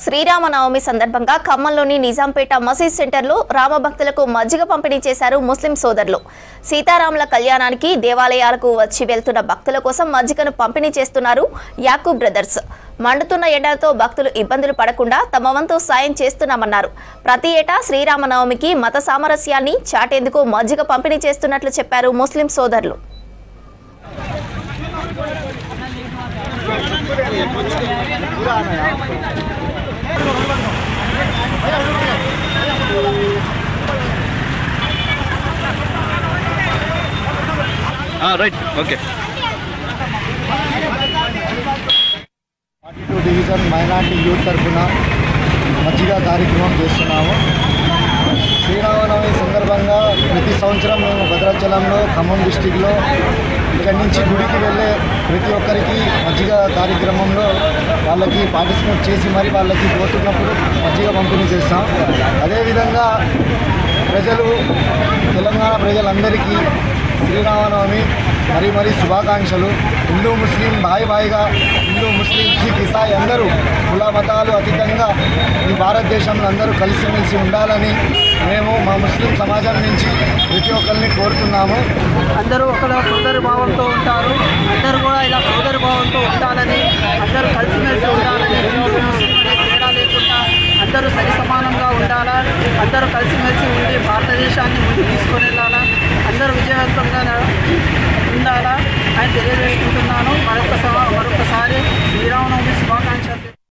శ్రీరామనవమి సందర్భంగా ఖమ్మంలోని నిజాంపేట మసీద్ సెంటర్లో రామభక్తులకు మజ్జిగ పంపిణీ చేశారు ముస్లిం సోదరులు. సీతారాముల కళ్యాణానికి దేవాలయాలకు వచ్చి వెళ్తున్న భక్తుల కోసం మజ్జిగను పంపిణీ చేస్తున్నారు యాకూబ్ బ్రదర్స్. మండుతున్న ఎండలతో భక్తులు ఇబ్బందులు పడకుండా తమ వంతు సాయం చేస్తున్నామన్నారు. ప్రతి ఏటా శ్రీరామనవమికి మత సామరస్యాన్ని చాటేందుకు మజ్జిగ పంపిణీ చేస్తున్నట్లు చెప్పారు ముస్లిం సోదరులు. Right okay. 42 division minority youth తరఫున మజ్జిగ కార్యక్రమం చేస్తున్నాము. శ్రీరామనవమి సందర్భంగా ప్రతి సంవత్సరం మేము భద్రాచలంలో ఖమ్మం డిస్టిక్లో ఇక్కడి నుంచి గుడికి వెళ్ళే ప్రతి ఒక్కరికి మజ్జిగ కార్యక్రమంలో వాళ్ళకి పార్టిసిపేట్ చేసి మరి వాళ్ళకి పోతున్నప్పుడు మజ్జిగ పంపిణీ చేస్తాం. అదేవిధంగా తెలంగాణ ప్రజలందరికీ శ్రీరామనవమి మరీ శుభాకాంక్షలు. హిందూ ముస్లిం బాయిగా హిందూ ముస్లిం సిక్ ఇసాయి అందరూ కుల మతాలు అతీతంగా ఈ భారతదేశంలో అందరూ కలిసిమెలిసి ఉండాలని మేము మా ముస్లిం సమాజం నుంచి ప్రతి ఒక్కరిని కోరుతున్నాము. అందరూ ఒక సోదరి భావంతో ఉంటారు. అందరూ కూడా ఇలా సోదరి భావంతో ఉండాలని, అందరూ కలిసిమెలిసి ఉండాలని, హిందూ ముస్లిం అనే తేడా లేకుండా అందరూ సరి సమానంగా ఉండాలా, అందరూ కలిసిమెలిసి ఉండి భారతదేశాన్ని ముందుకు తీసుకొని వెళ్ళాలా, అందరూ విజయవంతంగా ఉండాలా అని తెలియజేసుకుంటున్నాను. మరొకసారి శ్రీరామనవమి శుభాకాంక్షలు.